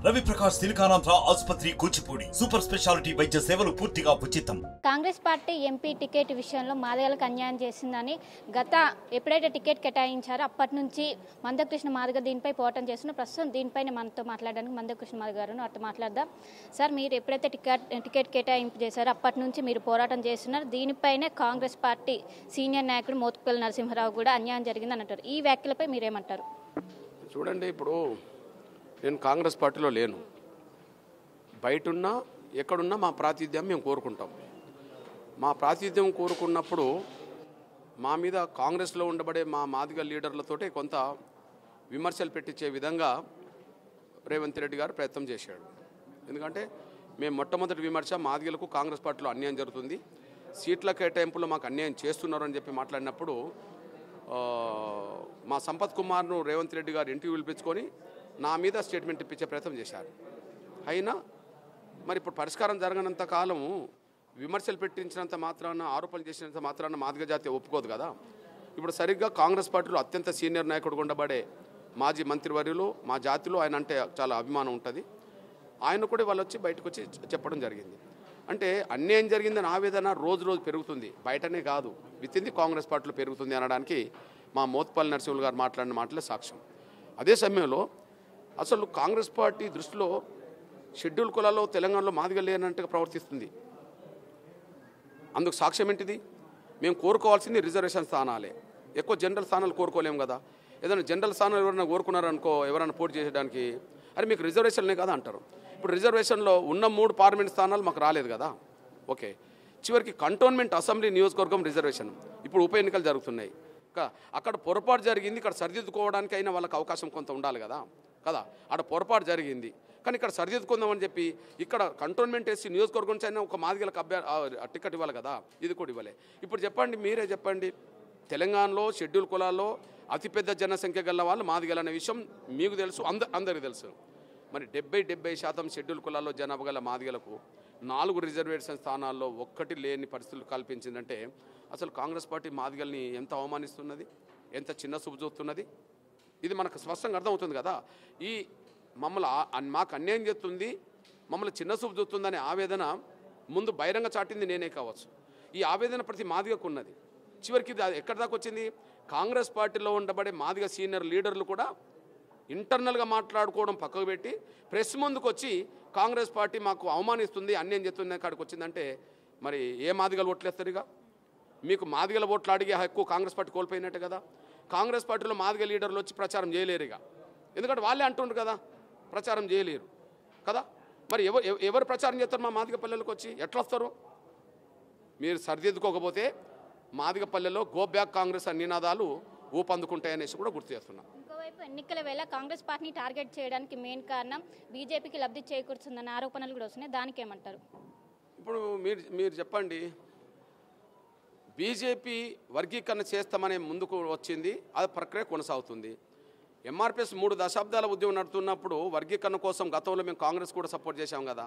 రవి ప్రకాష్ సిలికానాంధ్ర ఆసుపత్రి Kuchipudi super speciality వైద్య సేవలు పూర్తిగా ఉచితం. కాంగ్రెస్ పార్టీ ఎంపీ టికెట్ విషయంలో మాదిగలకు అన్యాయం చేసిందని ఎప్పుడైతే టికెట్ కేటాయించారో అప్పటి నుంచి మందకృష్ణ మాదిగ దీనిపై పోరాటం చేస్తున్న ప్రస్తుతం దీనిపైన మనతో మాట్లాడడానికి మందకృష్ణ మాదిగ గారు అట్లా మాట్లాడదాం. సార్, మీరు ఎప్పుడైతే టికెట్ కేటాయింపు చేశారో అప్పటి నుంచి మీరు పోరాటం చేస్తున్నారు. దీనిపైనే కాంగ్రెస్ పార్టీ సీనియర్ నాయకుడు మోత్కుపల్లి నరసింహారావు కూడా అన్యాయం జరిగిందని అంటారు. ఈ వ్యాఖ్యలపై మీరేమంటారు? చూడండి, ఇప్పుడు నేను కాంగ్రెస్ పార్టీలో లేను. బయటున్నా ఎక్కడున్నా మా ప్రాతినిధ్యం మేము కోరుకుంటాం. మా ప్రాతినిధ్యం కోరుకున్నప్పుడు మా మీద కాంగ్రెస్లో ఉండబడే మా మాదిగ లీడర్లతోటే కొంత విమర్శలు పెట్టించే విధంగా రేవంత్ రెడ్డి గారు ప్రయత్నం చేశాడు. ఎందుకంటే మేము మొట్టమొదటి విమర్శ మాదిగలకు కాంగ్రెస్ పార్టీలో అన్యాయం జరుగుతుంది, సీట్ల కేటాయింపులో మాకు అన్యాయం చేస్తున్నారు అని చెప్పి మాట్లాడినప్పుడు మా సంపత్ కుమార్ను రేవంత్ రెడ్డి గారు ఇంటికి పిలిపించుకొని నా మీద స్టేట్మెంట్ ఇప్పించే ప్రయత్నం చేశారు. అయినా మరి ఇప్పుడు పరిష్కారం జరగనంత కాలము విమర్శలు పెట్టించినంత మాత్రాన, ఆరోపణలు చేసినంత మాత్రాన మాదిగ జాతి ఒప్పుకోదు కదా. ఇప్పుడు సరిగ్గా కాంగ్రెస్ పార్టీలో అత్యంత సీనియర్ నాయకుడు ఉండబడే మాజీ మంత్రివర్యులు మా జాతిలో ఆయన అంటే చాలా అభిమానం ఉంటుంది. ఆయన కూడా వాళ్ళు వచ్చి బయటకు వచ్చి చెప్పడం జరిగింది. అంటే అన్యాయం జరిగిందని ఆవేదన రోజు రోజు పెరుగుతుంది, బయటనే కాదు విత్ ది కాంగ్రెస్ పార్టీలో పెరుగుతుంది అనడానికి మా మోత్పల్లి నరసింహులు గారు మాట్లాడిన మాటలే సాక్ష్యం. అదే సమయంలో అసలు కాంగ్రెస్ పార్టీ దృష్టిలో షెడ్యూల్ కులాల్లో తెలంగాణలో మాదిగ లేనట్టుగా ప్రవర్తిస్తుంది. అందుకు సాక్ష్యం ఏంటిది? మేము కోరుకోవాల్సింది రిజర్వేషన్ స్థానాలే, ఎక్కువ జనరల్ స్థానాలు కోరుకోలేము కదా. ఏదైనా జనరల్ స్థానాలు ఎవరైనా కోరుకున్నారనుకో, ఎవరైనా పోటీ చేయడానికి, అరే మీకు రిజర్వేషన్లే కదా అంటారు. ఇప్పుడు రిజర్వేషన్లో ఉన్న 3 పార్లమెంట్ స్థానాలు మాకు రాలేదు కదా. ఓకే, చివరికి కంటోన్మెంట్ అసెంబ్లీ నియోజకవర్గం రిజర్వేషన్, ఇప్పుడు ఉప ఎన్నికలు జరుగుతున్నాయి. అక్కడ పొరపాటు జరిగింది, ఇక్కడ సరిదిద్దుకోవడానికి అయినా వాళ్ళకి అవకాశం కొంత ఉండాలి కదా. అక్కడ పొరపాటు జరిగింది కానీ ఇక్కడ సరిదిద్దుకుందామని చెప్పి ఇక్కడ కంటోన్మెంట్ వేసి నియోజకవర్గం నుంచి అయినా ఒక మాదిగలకు టికెట్ ఇవ్వాలి కదా, ఇది కూడా ఇవ్వలే. ఇప్పుడు చెప్పండి, మీరే చెప్పండి, తెలంగాణలో షెడ్యూల్ కులాల్లో అతిపెద్ద జనసంఖ్య గల వాళ్ళు మాదిగలు అనే విషయం మీకు తెలుసు, అందరికీ తెలుసు. మరి 70% షెడ్యూల్ కులాల్లో జనాభా గల మాదిగలకు 4 రిజర్వేషన్ స్థానాల్లో ఒక్కటి లేని పరిస్థితులు కల్పించిందంటే అసలు కాంగ్రెస్ పార్టీ మాదిగల్ని ఎంత అవమానిస్తున్నది, ఎంత చిన్న చూపు చూస్తున్నది, ఇది మనకు స్పష్టంగా అర్థమవుతుంది కదా. ఈ మమ్మల్ని మాకు అన్యాయం చేస్తుంది, మమ్మల్ని చిన్న చూపు చూస్తుందనే ఆవేదన ముందు బహిరంగ చాటింది నేనే కావచ్చు. ఈ ఆవేదన ప్రతి మాదిగకు ఉన్నది. చివరికి ఇది ఎక్కడి దాకా వచ్చింది? కాంగ్రెస్ పార్టీలో ఉండబడే మాదిగ సీనియర్ లీడర్లు కూడా ఇంటర్నల్గా మాట్లాడుకోవడం పక్కకు పెట్టి ప్రెస్ ముందుకు వచ్చి కాంగ్రెస్ పార్టీ మాకు అవమానిస్తుంది, అన్యాయం చేస్తుంది కాడికి వచ్చిందంటే మరి ఏ మాదిగలు ఓట్లేస్తారు? ఇక మీకు మాదిగల ఓట్లు అడిగే హక్కు కాంగ్రెస్ పార్టీ కోల్పోయినట్టే కదా. కాంగ్రెస్ పార్టీలో మాదిగ లీడర్లు వచ్చి ప్రచారం చేయలేరు ఇక, ఎందుకంటే వాళ్ళే అంటుండ్రు కదా ప్రచారం చేయలేరు కదా. మరి ఎవరు ప్రచారం చేస్తారు మా మాదిగ పల్లెలకు వచ్చి? ఎట్లా వస్తారు? మీరు సరిదిద్దుకోకపోతే మాదిగ పల్లెలో గో బ్యాక్ కాంగ్రెస్ అనే నినాదాలు ఊపందుకుంటాయనేసి కూడా గుర్తు చేస్తున్నా. ఇంకోవైపు ఎన్నికల వేళ కాంగ్రెస్ పార్టీని టార్గెట్ చేయడానికి మెయిన్ కారణం బీజేపీకి లబ్ధి చేకూరుతుందన్న ఆరోపణలు కూడా వస్తున్నాయి, దానికి ఏమంటారు? ఇప్పుడు మీరు చెప్పండి, బీజేపీ వర్గీకరణ చేస్తామనే ముందుకు వచ్చింది, అది ప్రక్రియ కొనసాగుతుంది. ఎంఆర్పీఎస్ 3 దశాబ్దాల ఉద్యమం నడుతున్నప్పుడు వర్గీకరణ కోసం గతంలో మేము కాంగ్రెస్ కూడా సపోర్ట్ చేశాం కదా.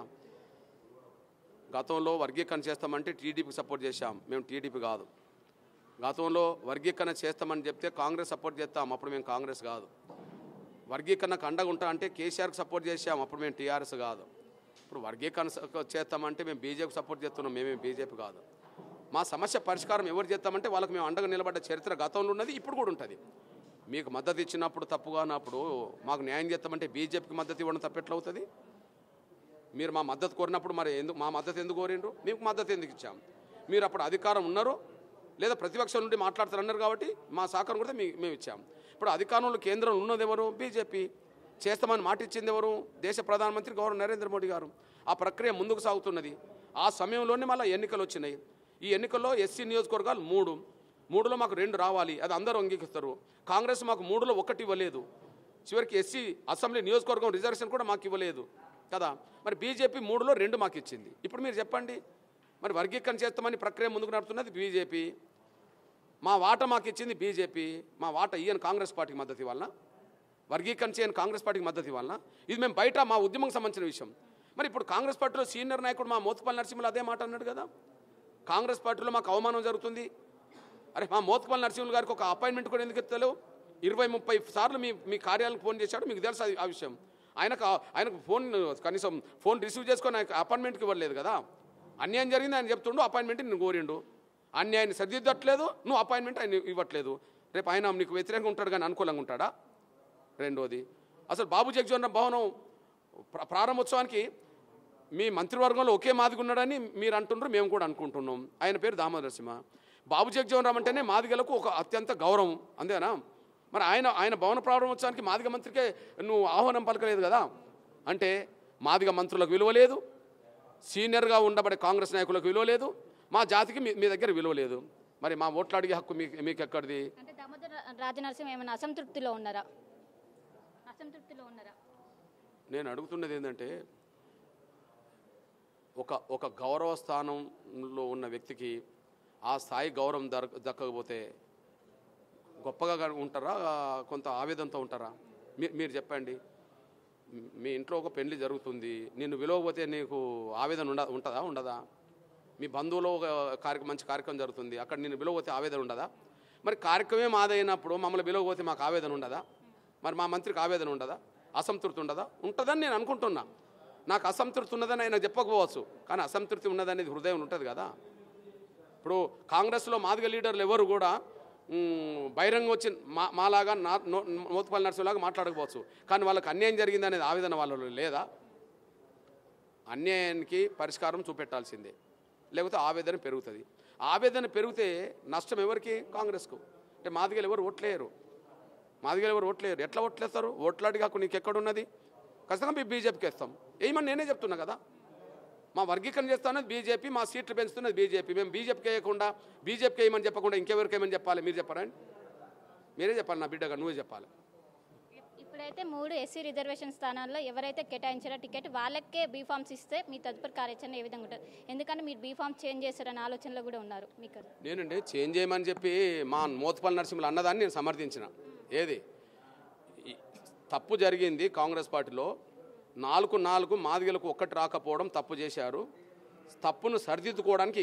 గతంలో వర్గీకరణ చేస్తామంటే టీడీపీకి సపోర్ట్ చేశాం, మేము టీడీపీ కాదు. గతంలో వర్గీకరణ చేస్తామని చెప్తే కాంగ్రెస్ సపోర్ట్ చేస్తాం, అప్పుడు మేము కాంగ్రెస్ కాదు. వర్గీకరణకు అండగా ఉంటా అంటే కేసీఆర్కి సపోర్ట్ చేశాం, అప్పుడు మేము టీఆర్ఎస్ కాదు. ఇప్పుడు వర్గీకరణ చేస్తామంటే మేము బీజేపీకి సపోర్ట్ చేస్తున్నాం, మేమేం బీజేపీ కాదు. మా సమస్య పరిష్కారం ఎవరు చేస్తామంటే వాళ్ళకి మేము అండగా నిలబడ్డ చరిత్ర గతంలో ఉన్నది, ఇప్పుడు కూడా ఉంటుంది. మీకు మద్దతు ఇచ్చినప్పుడు తప్పుగా అన్నప్పుడు మాకు న్యాయం చేస్తామంటే బీజేపీకి మద్దతు ఇవ్వడం తప్పెట్లా అవుతుంది? మీరు మా మద్దతు కోరినప్పుడు మరి మా మద్దతు ఎందుకు కోరిండ్రు? మీకు మద్దతు ఎందుకు ఇచ్చాం? మీరు అప్పుడు అధికారం ఉన్నారు లేదా ప్రతిపక్షం నుండి మాట్లాడుతారన్నారు కాబట్టి మా సహకారం కూడా మేము ఇచ్చాం. ఇప్పుడు అధికారంలో కేంద్రంలో ఉన్నది ఎవరు? బీజేపీ. చేస్తామని మాట ఇచ్చింది ఎవరు? దేశ ప్రధానమంత్రి గౌరవ నరేంద్ర మోడీ గారు. ఆ ప్రక్రియ ముందుకు సాగుతున్నది. ఆ సమయంలోనే మళ్ళీ ఎన్నికలు వచ్చినాయి. ఈ ఎన్నికల్లో ఎస్సీ నియోజకవర్గాలు 3లో మాకు 2 రావాలి, అది అందరూ అంగీకరిస్తారు. కాంగ్రెస్ మాకు 3లో 1 ఇవ్వలేదు. చివరికి ఎస్సీ అసెంబ్లీ నియోజకవర్గం రిజర్వేషన్ కూడా మాకు ఇవ్వలేదు కదా. మరి బీజేపీ 3లో 2 మాకు ఇచ్చింది. ఇప్పుడు మీరు చెప్పండి, మరి వర్గీకరణ చేస్తామని ప్రక్రియ ముందుకు నడుతున్నది బీజేపీ, మా వాటా మాకు ఇచ్చింది బీజేపీ. మా వాటా ఈయన కాంగ్రెస్ పార్టీకి మద్దతు ఇవ్వాలన్నా? వర్గీకరణ చేయని కాంగ్రెస్ పార్టీకి మద్దతు ఇవ్వాలన్నా? ఇది మేము బయట మా ఉద్యమంకి సంబంధించిన విషయం. మరి ఇప్పుడు కాంగ్రెస్ పార్టీలో సీనియర్ నాయకుడు మా మోత్కుపల్లి నరసింహులు అదే మాట అన్నాడు కదా, కాంగ్రెస్ పార్టీలో మాకు అవమానం జరుగుతుంది. అరే మా మోత్కుపల్లి నరసింహులు గారికి ఒక అపాయింట్మెంట్ కూడా ఎందుకు ఇస్తలేవు? 20-30 సార్లు మీ కార్యాలయానికి ఫోన్ చేశాడు, మీకు తెలుసు ఆ విషయం. ఆయనకు కనీసం ఫోన్ రిసీవ్ చేసుకొని ఆయన అపాయింట్మెంట్కి ఇవ్వలేదు కదా. అన్యాయం జరిగింది ఆయన చెప్తుండు, అపాయింట్మెంట్ నేను కోరిండు. అన్యాయాన్ని సరిదిద్దట్లేదు, నువ్వు అపాయింట్మెంట్ ఆయన ఇవ్వట్లేదు. రేపు ఆయన నీకు వ్యతిరేకంగా ఉంటాడు కానీ అనుకూలంగా ఉంటాడా? రెండోది, అసలు బాబు జగజీవన్ భవనం ప్రారంభోత్సవానికి మీ మంత్రివర్గంలో ఒకే మాదిగ ఉన్నాడని మీరు అంటున్నారు, మేము కూడా అనుకుంటున్నాం. ఆయన పేరు దామోదర నరసింహ. బాబు జగజీవన్ రామ్ అంటేనే మాదిగలకు ఒక అత్యంత గౌరవం, అంతేనా? మరి ఆయన భవన ప్రారంభోత్సవానికి మాదిగ మంత్రికే నువ్వు ఆహ్వానం పలకలేదు కదా. అంటే మాదిగ మంత్రులకు విలువ లేదు, సీనియర్గా ఉండబడే కాంగ్రెస్ నాయకులకు విలువ లేదు, మా జాతికి మీ దగ్గర విలువ లేదు. మరి మా ఓట్లు అడిగే హక్కు మీకు ఎక్కడిది? అంటే దామోదర రాజనరసింహ ఏమైనా అసంతృప్తిలో ఉన్నారా? నేను అడుగుతున్నది ఏంటంటే, ఒక గౌరవ స్థానంలో ఉన్న వ్యక్తికి ఆ స్థాయి గౌరవం దక్కకపోతే గొప్పగా ఉంటారా, కొంత ఆవేదనతో ఉంటారా? మీరు చెప్పండి. మీ ఇంట్లో ఒక పెళ్లి జరుగుతుంది, నిన్ను విలువకపోతే నీకు ఆవేదన ఉంటుందా ఉండదా? మీ బంధువులో ఒక మంచి కార్యక్రమం జరుగుతుంది, అక్కడ నిన్ను విలువకపోతే ఆవేదన ఉండదా? మరి కార్యక్రమం ఆదైనప్పుడు మమ్మల్ని విలువకపోతే మాకు ఆవేదన ఉండదా? మరి మా మంత్రికి ఆవేదన ఉండదా? అసంతృప్తి ఉండదా? ఉంటుందని నేను అనుకుంటున్నా. నాకు అసంతృప్తి ఉన్నదని ఆయన చెప్పకపోవచ్చు, కానీ అసంతృప్తి ఉన్నదనేది హృదయం ఉంటుంది కదా. ఇప్పుడు కాంగ్రెస్లో మాదిగ లీడర్లు ఎవరు కూడా బహిరంగ వచ్చి మాలాగా మోత్పల్లి నరసింహలాగా మాట్లాడకపోవచ్చు, కానీ వాళ్ళకి అన్యాయం జరిగింది అనేది ఆవేదన వాళ్ళలో లేదా? అన్యాయానికి పరిష్కారం చూపెట్టాల్సిందే, లేకపోతే ఆవేదన పెరుగుతుంది. ఆవేదన పెరిగితే నష్టం ఎవరికి? కాంగ్రెస్కు. అంటే మాదిగలు ఎవరు ఓట్లేయరు, ఎట్లా ఓట్లేస్తారు? ఓట్లాడి కాకు నీకు ఎక్కడున్నది? ఖచ్చితంగా మేము బీజేపీకి వేస్తాం. ఏమని నేనే చెప్తున్నా కదా. మా వర్గీకరణ చేస్తున్నది బీజేపీ, మా సీట్లు పెంచుతున్నది బీజేపీ. మేము బీజేపీకి వేయకుండా, బీజేపీకి వేయమని చెప్పకుండా ఇంకెవరికి ఏమని చెప్పాలి? మీరు చెప్పారండి, మీరే చెప్పాలి. నా బిడ్డగా నువ్వే చెప్పాలి. ఇప్పుడైతే 3 ఎస్సీ రిజర్వేషన్ స్థానాల్లో ఎవరైతే కేటాయించారో టికెట్ వాళ్ళకే బీఫామ్స్ ఇస్తే మీ తదుపరి కార్యాచరణ ఏ విధంగా ఉంటుంది? ఎందుకంటే మీరు బీఫామ్ చేంజ్ చేస్తారనే ఆలోచనలో కూడా ఉన్నారు. మీకు నేనండి చేంజ్ చేయమని చెప్పి మా మోత్పల్లి నరసింహులు అన్నదాన్ని నేను సమర్థించిన. ఏది తప్పు జరిగింది కాంగ్రెస్ పార్టీలో, 4 మాదిగలకు ఒక్కటి రాకపోవడం తప్పు చేశారు, తప్పును సరిదిద్దుకోవడానికి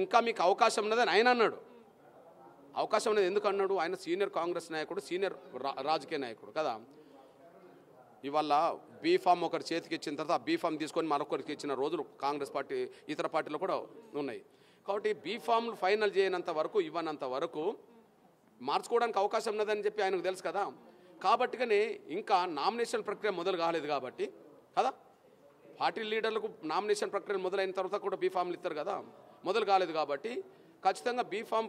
ఇంకా మీకు అవకాశం ఉన్నదని ఆయన అన్నాడు. అవకాశం అనేది ఎందుకు అన్నాడు? ఆయన సీనియర్ కాంగ్రెస్ నాయకుడు, సీనియర్ రాజకీయ నాయకుడు కదా. ఇవాళ బీఫామ్ ఒకరి చేతికి ఇచ్చిన తర్వాత ఆ బీఫామ్ తీసుకొని మరొకరికి ఇచ్చిన రోజులు కాంగ్రెస్ పార్టీ ఇతర పార్టీలో కూడా ఉన్నాయి. కాబట్టి బీఫామ్లు ఫైనల్ చేయనంత వరకు, ఇవ్వనంత వరకు మార్చుకోవడానికి అవకాశం ఉన్నదని చెప్పి ఆయనకు తెలుసు కదా. కాబట్టిగానే ఇంకా నామినేషన్ ప్రక్రియ మొదలు కాలేదు కాబట్టి కదా, పార్టీ లీడర్లకు నామినేషన్ ప్రక్రియ మొదలైన తర్వాత కూడా బీఫామ్లు ఇస్తారు కదా, మొదలు కాలేదు కాబట్టి ఖచ్చితంగా బీఫామ్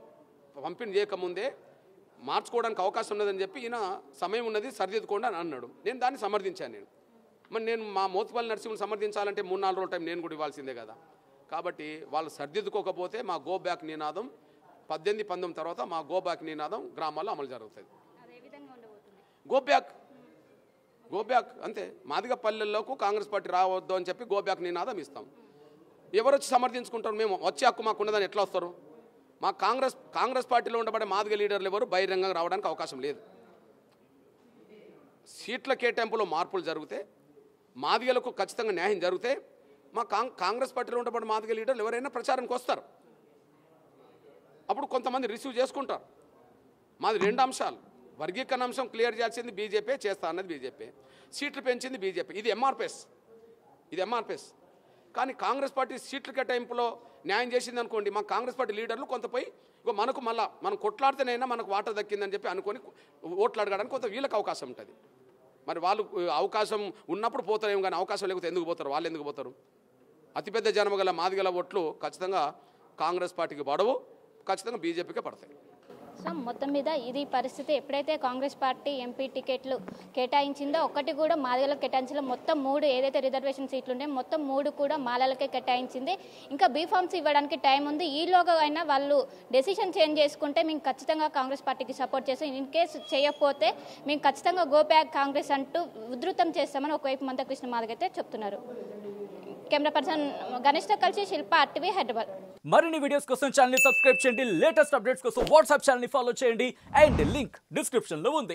పంపిణీ చేయకముందే మార్చుకోవడానికి అవకాశం ఉన్నదని చెప్పి ఈయన సమయం ఉన్నది సరిదిద్దుకోండి అని అన్నాడు. నేను దాన్ని సమర్థించాను. మరి నేను మా మోత్పల్లి నరసింహులు సమర్థించాలంటే 3-4 రోజుల టైం నేను కూడా ఇవ్వాల్సిందే కదా. కాబట్టి వాళ్ళు సరిదిద్దుకోకపోతే మా గో బ్యాక్ నినాదం 18-19 తర్వాత మా గో బ్యాక్ నినాదం గ్రామాల్లో అమలు జరుగుతుంది. గో బ్యాక్ అంతే. మాదిగ పల్లెల్లోకి కాంగ్రెస్ పార్టీ రావద్దు అని చెప్పి గో బ్యాక్ నినాదం ఇస్తాం. ఎవరు వచ్చి సమర్థించుకుంటారు? మేము వచ్చే హక్కు మాకు ఉన్నదని ఎట్లా వస్తారు? మా కాంగ్రెస్ పార్టీలో ఉండబడే మాదిగ లీడర్లు ఎవరు బహిరంగంగా రావడానికి అవకాశం లేదు. సీట్ల కేటాయింపులో మార్పులు జరిగితే, మాదిగలకు ఖచ్చితంగా న్యాయం జరిగితే మా కాంగ్రెస్ పార్టీలో ఉండబడే మాదిగ లీడర్లు ఎవరైనా ప్రచారానికి వస్తారు. అప్పుడు కొంతమంది రిసీవ్ చేసుకుంటారు. మాది 2 అంశాలు. వర్గీకరణ అంశం క్లియర్ చేయాల్సింది బీజేపీ, చేస్తా అన్నది బీజేపీ. సీట్లు పెంచింది బీజేపీ. ఇది ఎంఆర్పిఎస్. కానీ కాంగ్రెస్ పార్టీ సీట్ల కేటాయింపులో న్యాయం చేసింది అనుకోండి, మా కాంగ్రెస్ పార్టీ లీడర్లు కొంత పోయి మనకు మళ్ళీ మనం కొట్లాడితేనైనా మనకు వాటా దక్కిందని చెప్పి అనుకొని ఓట్లు అడగడానికి కొంత వీళ్ళకి అవకాశం ఉంటుంది. మరి వాళ్ళు అవకాశం ఉన్నప్పుడు పోతారేమో, కానీ అవకాశం లేకపోతే ఎందుకు పోతారు? వాళ్ళు ఎందుకు పోతారు? అతిపెద్ద జనమగల మాదిగల ఓట్లు ఖచ్చితంగా కాంగ్రెస్ పార్టీకి పడవు, ఖచ్చితంగా బీజేపీకే పడతాయి. సో మొత్తం మీద ఇది పరిస్థితి. ఎప్పుడైతే కాంగ్రెస్ పార్టీ ఎంపీ టికెట్లు కేటాయించిందో ఒక్కటి కూడా మాదిగలకు కేటాయించలో మొత్తం 3 ఏదైతే రిజర్వేషన్ సీట్లు ఉన్నాయో మొత్తం 3 కూడా మాలలకే కేటాయించింది. ఇంకా బీఫామ్స్ ఇవ్వడానికి టైం ఉంది. ఈలోగా అయినా వాళ్ళు డెసిషన్ చేంజ్ చేసుకుంటే మేము ఖచ్చితంగా కాంగ్రెస్ పార్టీకి సపోర్ట్ చేస్తాం. ఇన్ కేసు చేయకపోతే మేము ఖచ్చితంగా గో బ్యాక్ కాంగ్రెస్ అంటూ ఉధృతం చేస్తామని ఒకవైపు మందకృష్ణ మాదిగ అయితే చెప్తున్నారు. కెమెరా పర్సన్ గణేష్తో కలిసి శిల్ప, RTV, హైదరాబాద్. మరిన్ని వీడియోస్ కోసం ఛానల్ ని సబ్స్క్రైబ్ చేయండి, లేటెస్ట్ అప్డేట్స్ కోసం వాట్సాప్ ఛానల్ ని ఫాలో చేయండి అండ్ లింక్ డిస్క్రిప్షన్ లో ఉంది.